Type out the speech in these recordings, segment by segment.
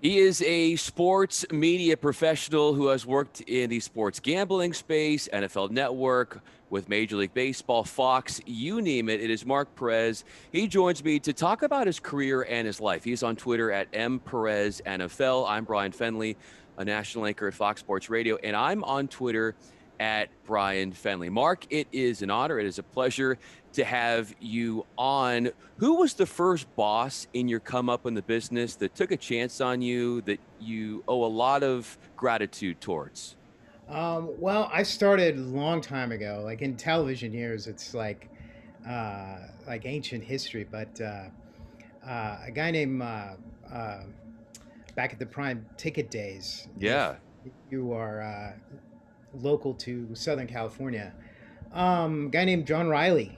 He is a sports media professional who has worked in the sports gambling space, NFL Network, with Major League Baseball, Fox, you name it. It is Mark Perez. He joins me to talk about his career and his life. He's on Twitter at mperezNFL. I'm Bryan Fenley, a national anchor at Fox Sports Radio, and I'm on Twitter at Bryan Fenley. Mark, it is an honor. It is a pleasure to have you on. Who was the first boss in your come up in the business that took a chance on you that you owe a lot of gratitude towards? Well, I started a long time ago. Like in television years, it's like ancient history. But a guy named back at the prime ticket days, if Yeah. you are local to Southern California, guy named John Riley.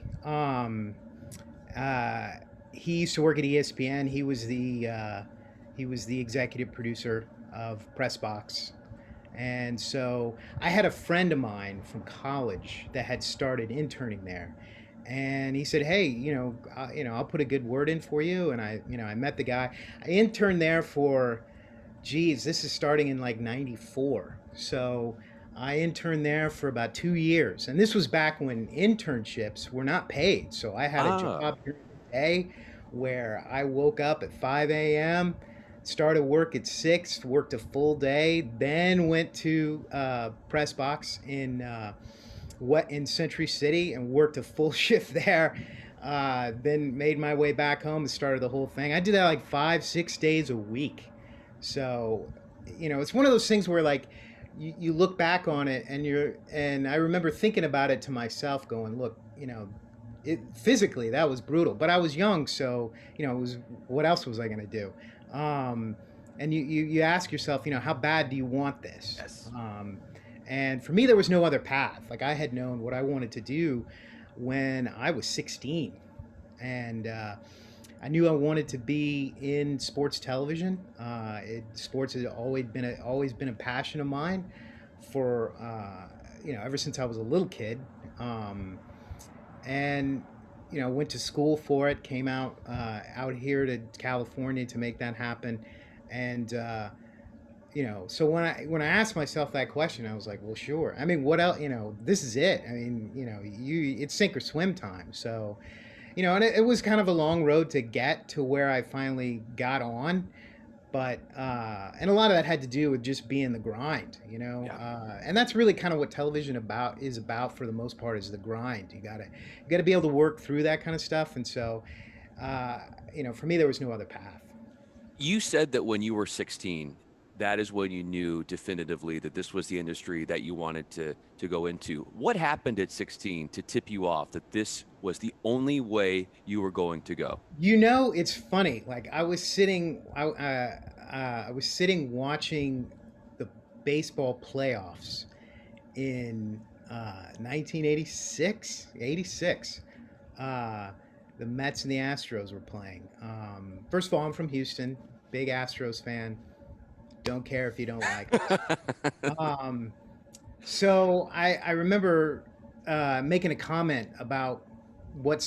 Uh, he used to work at ESPN. He was the executive producer of Press Box. And so I had a friend of mine from college that had started interning there. And he said, "Hey, I'll put a good word in for you." And I met the guy. I interned there for, geez, this is starting in like '94. So I interned there for about 2 years. And this was back when internships were not paid. So I had a Ah, job during the day where I woke up at 5 a.m., started work at 6, worked a full day, then went to press box in Century City and worked a full shift there. Then made my way back home and started the whole thing. I did that like 5, 6 days a week. So, it's one of those things where like you look back on it and I remember thinking about it to myself, going, look, physically that was brutal, but I was young, so it was, what else was I going to do? Um, and you ask yourself, how bad do you want this? yes. And for me, there was no other path. Like I had known what I wanted to do when I was 16, and I knew I wanted to be in sports television. Sports had always been a passion of mine for ever since I was a little kid. Um, and went to school for it. Came out here to California to make that happen, and so when I asked myself that question, I was like, well, sure. I mean, what else? This is it. I mean, it's sink or swim time. So and it was kind of a long road to get to where I finally got on. But and a lot of that had to do with just being the grind, Yeah. and that's really kind of what television is about for the most part, is the grind. You gotta be able to work through that kind of stuff, and so uh, for me, there was no other path. You said that when you were 16, that is when you knew definitively that this was the industry that you wanted to go into. What happened at 16 to tip you off that this was the only way you were going to go? It's funny. Like I was sitting watching the baseball playoffs in 1986, 86. The Mets and the Astros were playing. First of all, I'm from Houston, big Astros fan. Don't care if you don't like us. Um, so I remember making a comment about what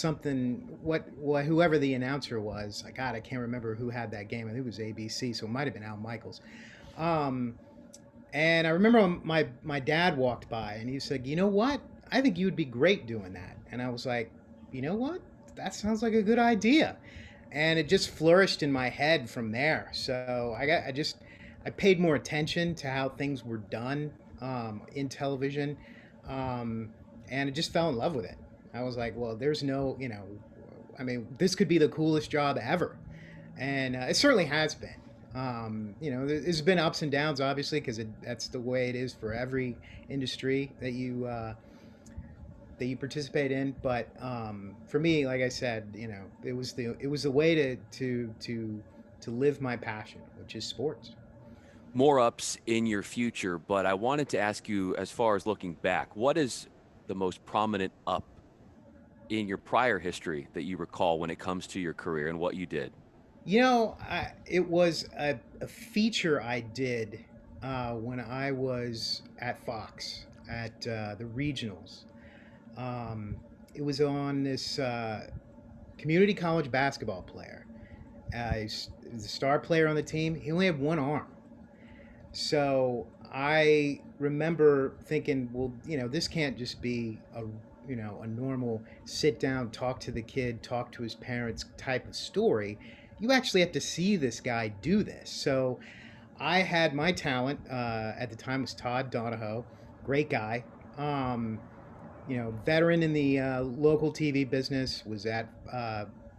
whoever the announcer was. God, I can't remember who had that game. I think it was ABC, so it might have been Al Michaels. Um, and I remember my dad walked by and he said, "You know what? I think you would be great doing that." And I was like, "You know what? That sounds like a good idea." And it just flourished in my head from there. So I paid more attention to how things were done in television, um, and I just fell in love with it. I was like, well, there's no, I mean, this could be the coolest job ever, and it certainly has been. There's been ups and downs, obviously, because that's the way it is for every industry that you participate in. But for me, like I said, it was the way to live my passion, which is sports. More ups in your future, but I wanted to ask you, as far as looking back, what is the most prominent up in your prior history that you recall when it comes to your career and what you did? It was a feature I did when I was at Fox at the regionals. Um, it was on this community college basketball player. the star player on the team, he only had one arm. So I remember thinking, well, this can't just be a normal sit down, talk to the kid, talk to his parents type of story. You actually have to see this guy do this. So I had my talent at the time was Todd Donahoe, great guy. Um, Veteran in the local TV business, was at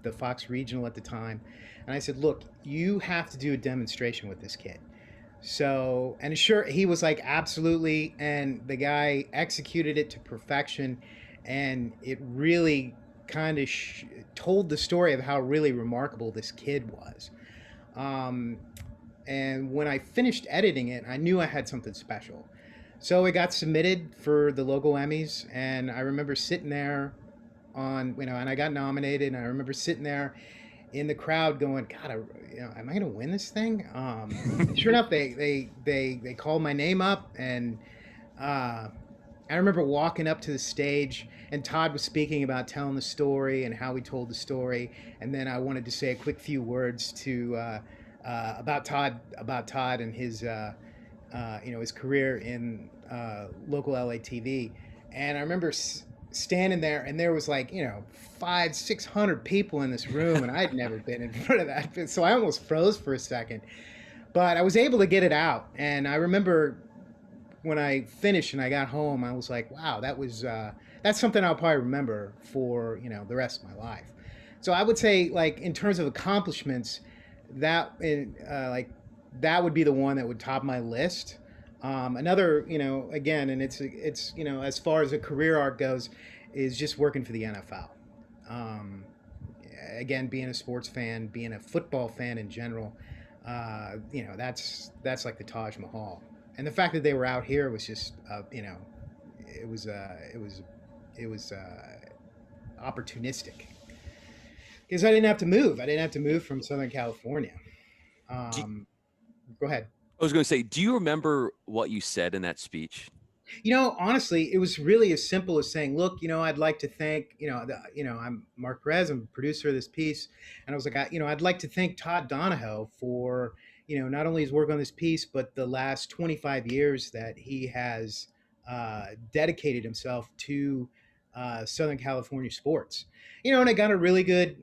the Fox Regional at the time. And I said, look, you have to do a demonstration with this kid. So, and sure, he was like, absolutely. And the guy executed it to perfection. And it really kind of told the story of how really remarkable this kid was. Um, and when I finished editing it, I knew I had something special. So it got submitted for the local Emmys. And I remember sitting there and I got nominated. And I remember sitting there in the crowd going, God, am I going to win this thing? Sure enough, they called my name up, and I remember walking up to the stage, and Todd was speaking about telling the story and how he told the story, and then I wanted to say a quick few words to about Todd and his his career in local LA TV, and I remember standing there, and there was like 500-600 people in this room, and I'd never been in front of that, so I almost froze for a second, but I was able to get it out. And I remember when I finished and I got home, I was like, wow, that's something I'll probably remember for the rest of my life. So I would say, like, in terms of accomplishments, that that would be the one that would top my list. Another, again, and it's as far as a career arc goes, is just working for the NFL. Um, Again, being a sports fan, being a football fan in general, that's like the Taj Mahal. And the fact that they were out here was just, it was it was opportunistic because I didn't have to move. I didn't have to move from Southern California. Do, Um, Go ahead. I was going to say, do you remember what you said in that speech? Honestly, it was really as simple as saying, "Look, I'd like to thank, I'm Mark Perez, I'm the producer of this piece, and I was like, I'd like to thank Todd Donahoe for, not only his work on this piece, but the last 25 years that he has dedicated himself to Southern California sports, and I got a really good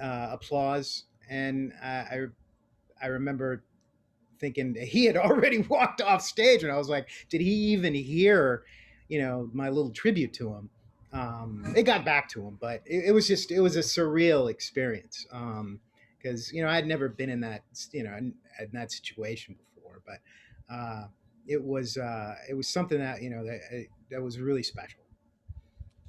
applause, and I remember thinking he had already walked off stage, and I was like, did he even hear, my little tribute to him? It got back to him, but it was a surreal experience because I had never been in that in that situation before, but it was something that that was really special.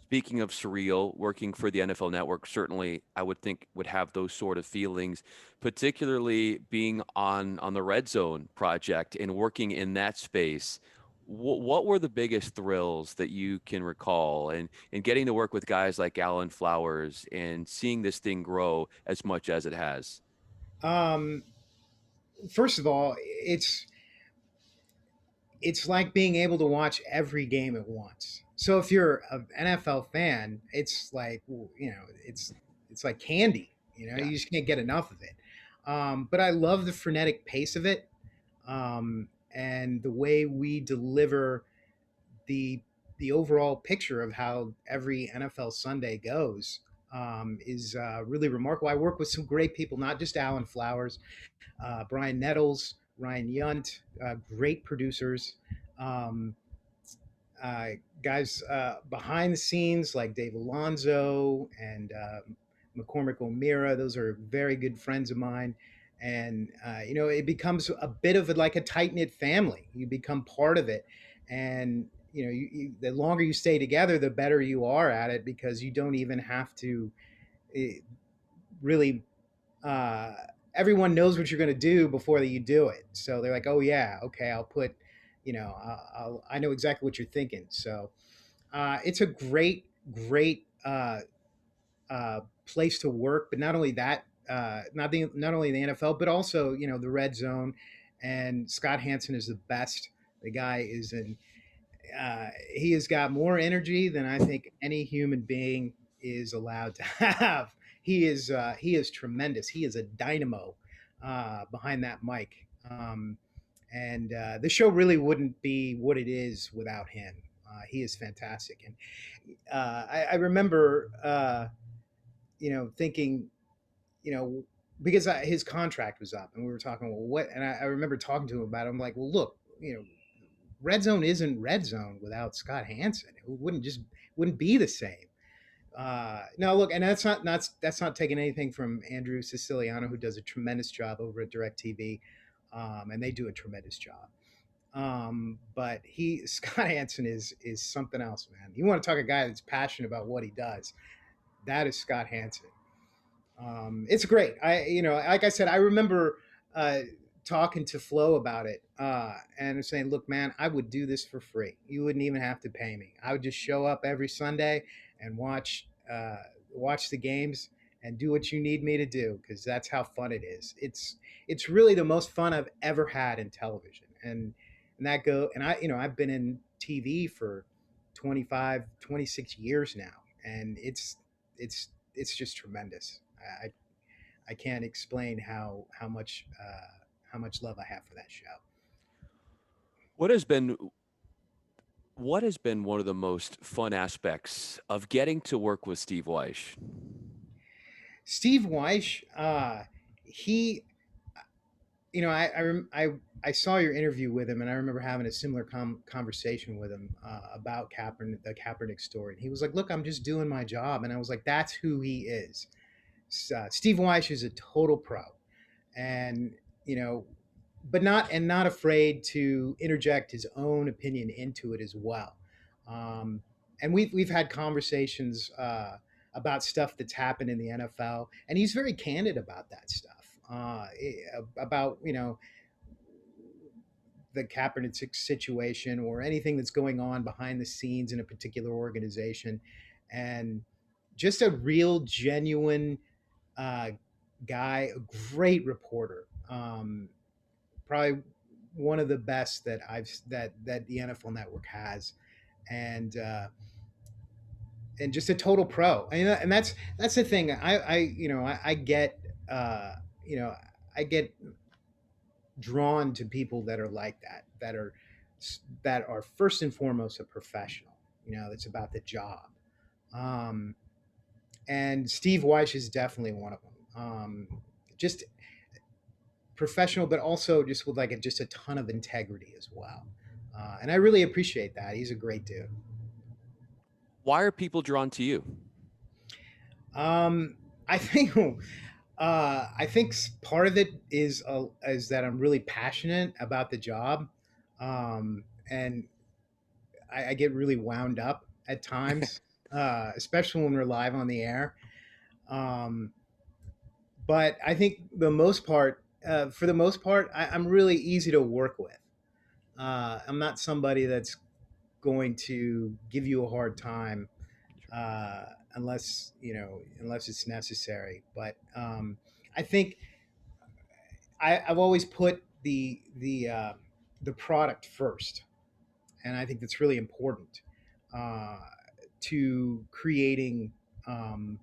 Speaking of surreal, working for the NFL Network certainly I would think would have those sort of feelings, particularly being on the Red Zone project and working in that space. What were the biggest thrills that you can recall, and getting to work with guys like Allan Flowers and seeing this thing grow as much as it has? Um, First of all, it's like being able to watch every game at once. So if you're an NFL fan, it's like it's like candy. Yeah. You just can't get enough of it. But I love the frenetic pace of it, and the way we deliver the the overall picture of how every NFL Sunday goes is really remarkable. I work with some great people, not just Allan Flowers, Brian Nettles, Ryan Yunt, great producers. Um, Guys behind the scenes like Dave Alonso and McCormick O'Meara. Those are very good friends of mine. And, it becomes a bit of like a tight knit family. You become part of it. And, the longer you stay together, the better you are at it because you don't even have to eh, really uh, everyone knows what you're going to do before you do it. So they're like, oh yeah, okay, I'll put, I know exactly what you're thinking. So it's a great place to work. But not only that, not only the NFL, but also the Red Zone. And Scott Hansen is the best. The guy is in. He has got more energy than I think any human being is allowed to have. he is tremendous. He is a dynamo behind that mic. And the show really wouldn't be what it is without him. He is fantastic, and I remember, thinking, you know, because his contract was up, and we were talking, well, what? And I remember talking to him about it. I'm like, well, look, Red Zone isn't Red Zone without Scott Hansen. It wouldn't be the same. No, look, and that's not taking anything from Andrew Siciliano, who does a tremendous job over at DirecTV, and they do a tremendous job. But Scott Hansen is something else, man. You want to talk a guy that's passionate about what he does? That is Scott Hansen. It's great. Like I said, I remember talking to Flo about it, and saying, "Look, man, I would do this for free. You wouldn't even have to pay me. I would just show up every Sunday and watch the games and do what you need me to do, because that's how fun it is. It's really the most fun I've ever had in television, and that go and I've been in TV for 26 years now, and it's just tremendous. I can't explain how much love I have for that show. What has been what has been one of the most fun aspects of getting to work with Steve Wyche? Steve Wyche, he, I saw your interview with him, and I remember having a similar conversation with him about Kaepernick, the Kaepernick story. And he was like, "Look, I'm just doing my job," and I was like, "That's who he is." Steve Wyche is a total pro, and you know, but not afraid to interject his own opinion into it as well. Um, and we've had conversations about stuff that's happened in the NFL, and he's very candid about that stuff. About the Kaepernick situation or anything that's going on behind the scenes in a particular organization, and just a real genuine uh, guy, a great reporter. Probably one of the best that the NFL Network has, and just a total pro. And that's the thing. I get you know I get drawn to people that are like that, that are first and foremost a professional. That's about the job. Um, and Steve Wyche is definitely one of them. Just professional, but also just with just a ton of integrity as well. And I really appreciate that. He's a great dude. Why are people drawn to you? Um, I think I think part of it is that I'm really passionate about the job, and I get really wound up at times, especially when we're live on the air. Um, but I think for the most part, I'm really easy to work with. I'm not somebody that's going to give you a hard time uh, unless it's necessary. But I think I've always put the product first, and I think that's really important uh, to creating um,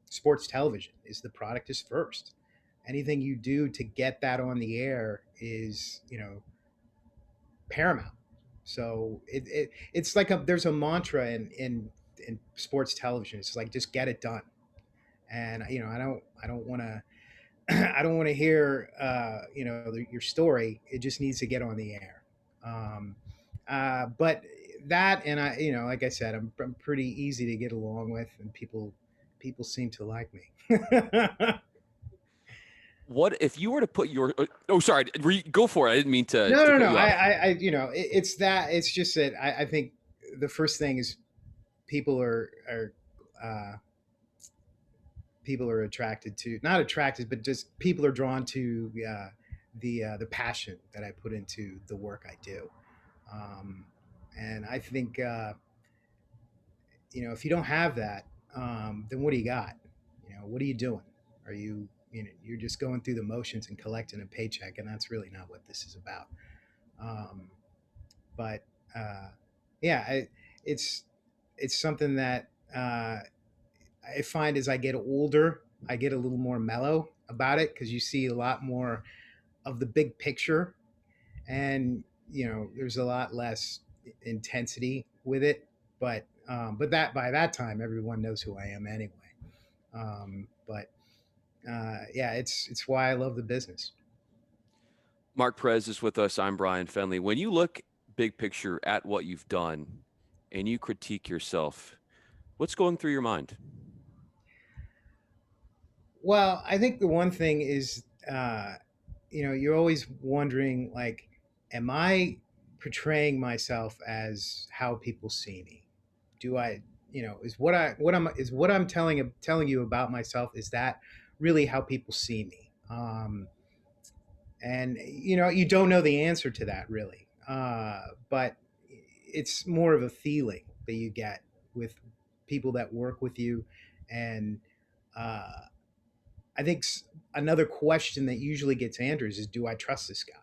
sports television. Is the product is first. Anything you do to get that on the air is paramount. So it's like there's a mantra in sports television. It's like, just get it done. And I don't want to I don't want to hear your story. It just needs to get on the air. Um, but that, and like I said, I'm pretty easy to get along with, and people seem to like me. What if you were to put your? Oh, sorry. Go for it. I didn't mean to No, no, cut no. you off. It's that. It's just that I think the first thing is people uh, people are attracted to, not attracted, but just people are drawn to the passion that I put into the work I do. Um, and I think if you don't have that, then what do you got? What are you doing? Are you're just going through the motions and collecting a paycheck, and that's really not what this is about. Um, but yeah, it's it's something that I find as I get older I get a little more mellow about it because you see a lot more of the big picture, and there's a lot less intensity with it. But that by that time, everyone knows who I am anyway. But Yeah, it's why I love the business. Mark Perez is with us. I'm Bryan Fenley. When you look big picture at what you've done and you critique yourself, what's going through your mind? Well, I think the one thing is, you're always wondering, like, am I portraying myself as how people see me? Do I, is what I'm telling you about myself, is that really how people see me? And you don't know the answer to that really, but it's more of a feeling that you get with people that work with you, and uh, I think another question that usually gets answered is, do I trust this guy?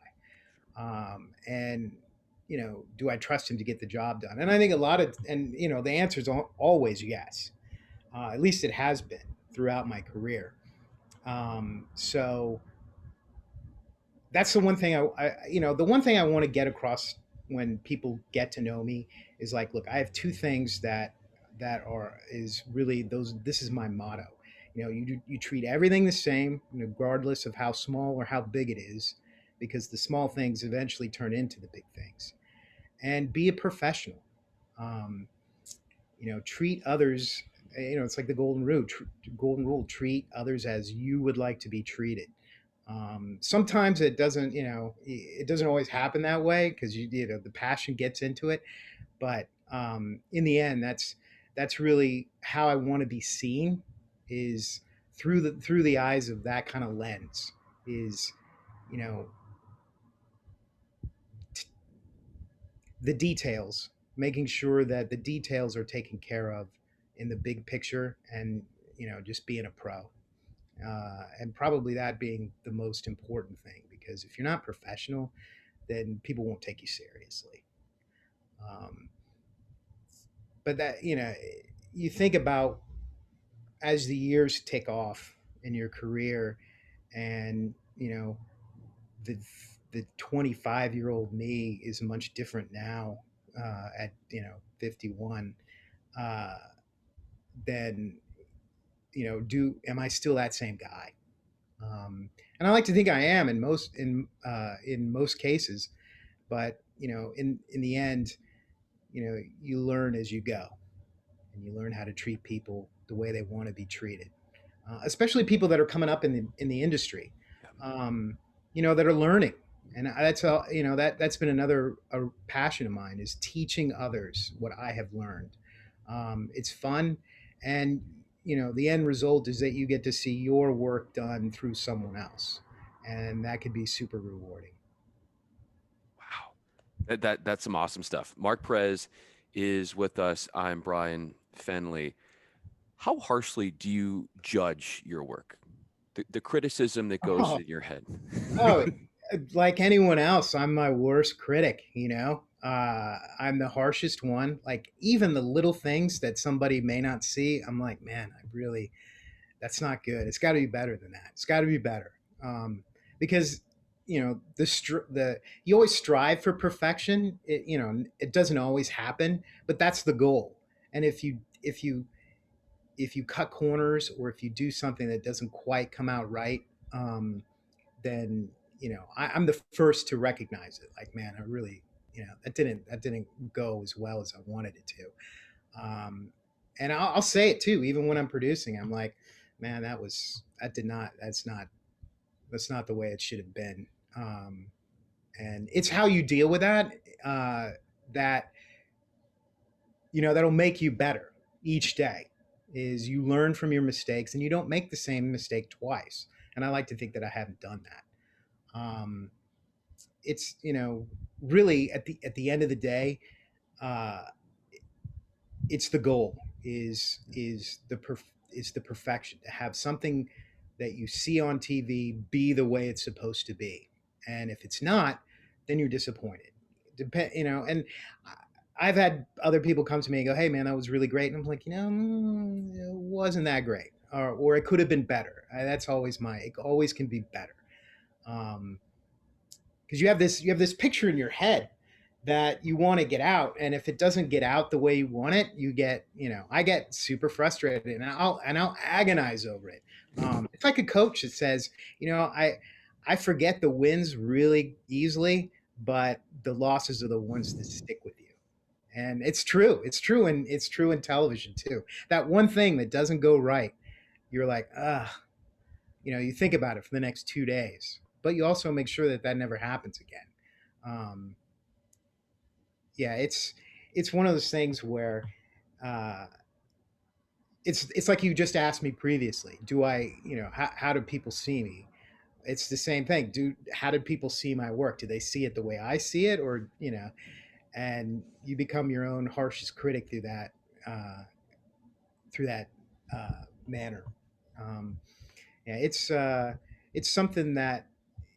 And do I trust him to get the job done? And I think the answer is always yes. At least it has been throughout my career. So that's the one thing the one thing I want to get across when people get to know me is, like, look, I have two things that are is really those. This is my motto. You treat everything the same, regardless of how small or how big it is, because the small things eventually turn into the big things. And be a professional. Um, treat others. It's like the golden rule. Golden rule: treat others as you would like to be treated. Sometimes it doesn't always happen that way, because the passion gets into it. But in the end, that's really how I want to be seen, is through the eyes of that kind of lens. Is you know t- the details, making sure that the details are taken care of in the big picture, and just being a pro. And probably that being the most important thing, because if you're not professional, then people won't take you seriously. Um, but you think about, as the years tick off in your career, and the the 25-year-old me is much different now, at 51. Uh, then do am I still that same guy? And I like to think I am in most cases, but in the end, you learn as you go, and you learn how to treat people the way they want to be treated, especially people that are coming up in the industry, um, that are learning. And that's all. That's been another a passion of mine, is teaching others what I have learned. It's fun, and the end result is that you get to see your work done through someone else, and that could be super rewarding. Wow. That's some awesome stuff. Mark Perez is with us. I'm Bryan Fenley. How harshly do you judge your work? The criticism that goes Oh, in your head. oh, like anyone else, I'm my worst critic. I'm the harshest one. Like, even the little things that somebody may not see, I'm like, man, that's not good. It's got to be better than that. It's got to be better. Because the you always strive for perfection. It doesn't always happen, but that's the goal. And if you cut corners, or if you do something that doesn't quite come out right, then I'm the first to recognize it. Like, man, I really, that didn't go as well as I wanted it to. And I'll say it too, even when I'm producing. I'm like, man, that did not that's not the way it should have been. And it's how you deal with that, that that'll make you better each day. Is you learn from your mistakes, and you don't make the same mistake twice. And I like to think that I haven't done that. It's really, at the end of the day, uh, it's the goal, is the perfection, to have something that you see on TV be the way it's supposed to be. And if it's not, then you're disappointed. And I've had other people come to me and go, "Hey, man, that was really great," and I'm like, it wasn't that great. or it could have been better. That's always it always can be better. Um, because you have this picture in your head that you want to get out, and if it doesn't get out the way you want it, you get, I get super frustrated, and I'll agonize over it. It's like a coach that says, I forget the wins really easily, but the losses are the ones that stick with you. And it's true. It's true in television too. That one thing that doesn't go right, you're like, you think about it for the next 2 days, but you also make sure that that never happens again. Um, yeah, it's one of those things where uh, it's like you just asked me previously. Do I, how do people see me? It's the same thing. How did people see my work? Do they see it the way I see it, or and you become your own harshest critic uh, through that manner. Um, yeah, it's something that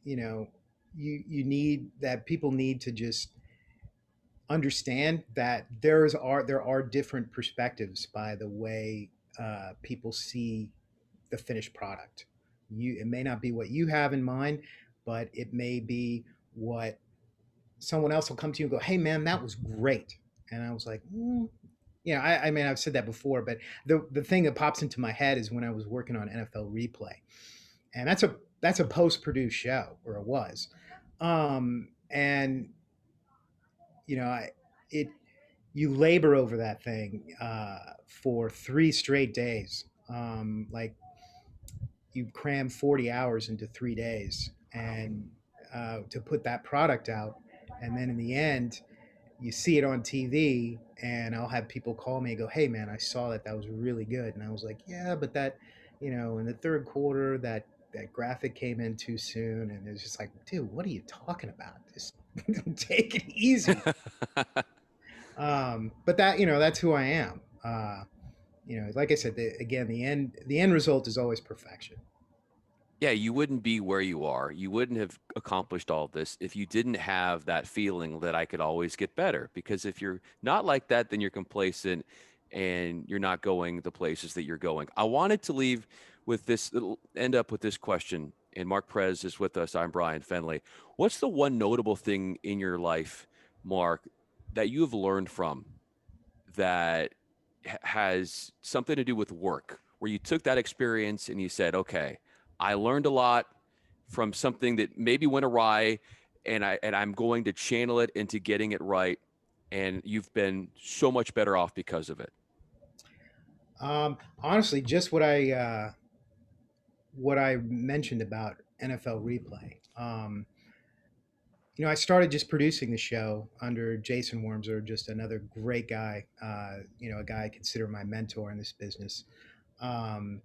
you know you need, that people need to just understand that there are different perspectives by the way people see the finished product. It may not be what you have in mind, but it may be what someone else will come to you and go, "Hey, man, that was great," and I was like, I mean, I've said that before, but the thing that pops into my head is when I was working on NFL Replay, and that's a post produced show, or it was, and it you labor over that thing for 3 straight days. Like you cram 40 hours into 3 days, and to put that product out, and then in the end, you see it on TV, and I'll have people call me and go, "Hey, man, I saw that was really good," and I was like, "Yeah, but that, in the third quarter, that graphic came in too soon," and it's just like, "Dude, what are you talking about? Just take it easy." But that's who I am. Like I said, again, the end result is always perfection. Yeah, you wouldn't be where you are. You wouldn't have accomplished all this if you didn't have that feeling that I could always get better. Because if you're not like that, then you're complacent and you're not going the places that you're going. I wanted to leave with this, end up with this question. And Mark Perez is with us. I'm Bryan Fenley. What's the one notable thing in your life, Mark, that you have learned from that has something to do with work, where you took that experience and you said, okay, I learned a lot from something that maybe went awry, and I'm going to channel it into getting it right, and you've been so much better off because of it. Honestly, just what I mentioned about NFL Replay. I started just producing the show under Jason Wormser, just another great guy. A guy I consider my mentor in this business. Um,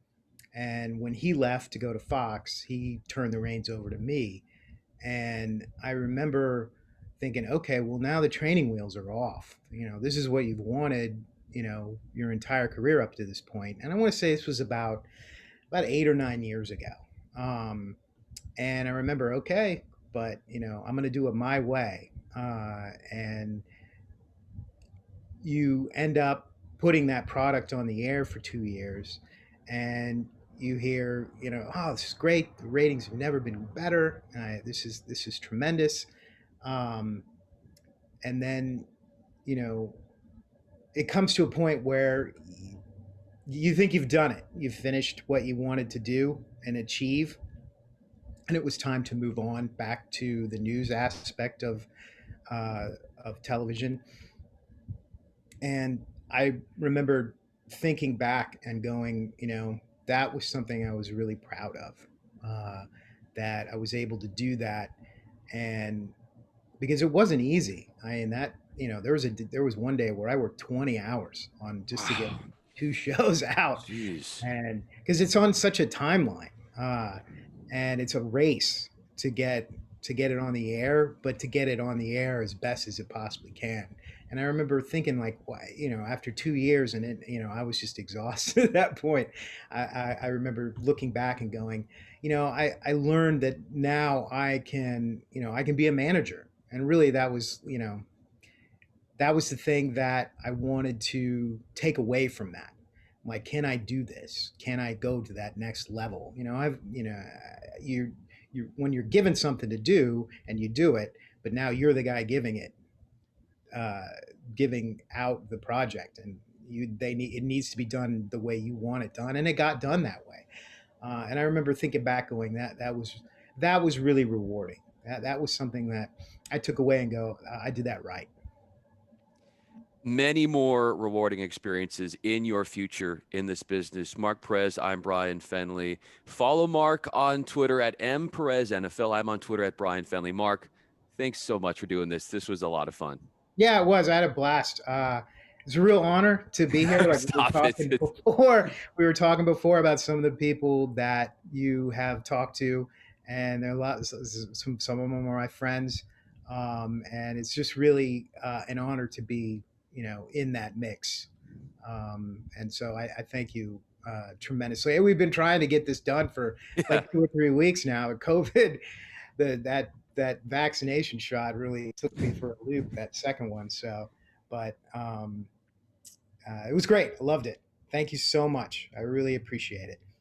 and when he left to go to Fox, he turned the reins over to me. And I remember thinking, okay, well, now the training wheels are off. This is what you've wanted, your entire career up to this point. And I want to say this was about 8 or 9 years ago. Um, and I remember, okay, but I'm going to do it my way. And you end up putting that product on the air for 2 years, and you hear, oh, this is great. The ratings have never been better. This is tremendous. Um, and then, you know, it comes to a point where you think you've done it. You've finished what you wanted to do and achieve, and it was time to move on back to the news aspect uh, of television. And I remember thinking back and going, that was something I was really proud of, that I was able to do that, and because it wasn't easy. I mean, that there was one day where I worked 20 hours on just to get Wow. two shows out, Jeez. and because it's on such a timeline, and it's a race to get it on the air, but to get it on the air as best as it possibly can. And I remember thinking, like, why, after 2 years, and I was just exhausted at that point. I remember looking back and going, I learned that now I can be a manager, and really that was the thing that I wanted to take away from that, like, can I do this? Can I go to that next level? You when you're given something to do and you do it, but now you're the guy giving it, uh, giving out the project, and it needs to be done the way you want it done, and it got done that way. And I remember thinking back, going, that was really rewarding. That was something that I took away and go, I did that right. Many more rewarding experiences in your future in this business. Mark Perez, I'm Bryan Fenley. Follow Mark on Twitter at MPerezNFL. I'm on Twitter at Bryan Fenley. Mark, thanks so much for doing this. This was a lot of fun. Yeah, it was. I had a blast. It's a real honor to be here. Like Stop it. we were talking before about some of the people that you have talked to, and there are a lot. Some of them are my friends, and it's just really an honor to be, in that mix. And so I thank you tremendously. And we've been trying to get this done for Yeah. like 2 or 3 weeks now. COVID, that vaccination shot really took me for a loop. That second one, so but it was great. I loved it. Thank you so much. I really appreciate it.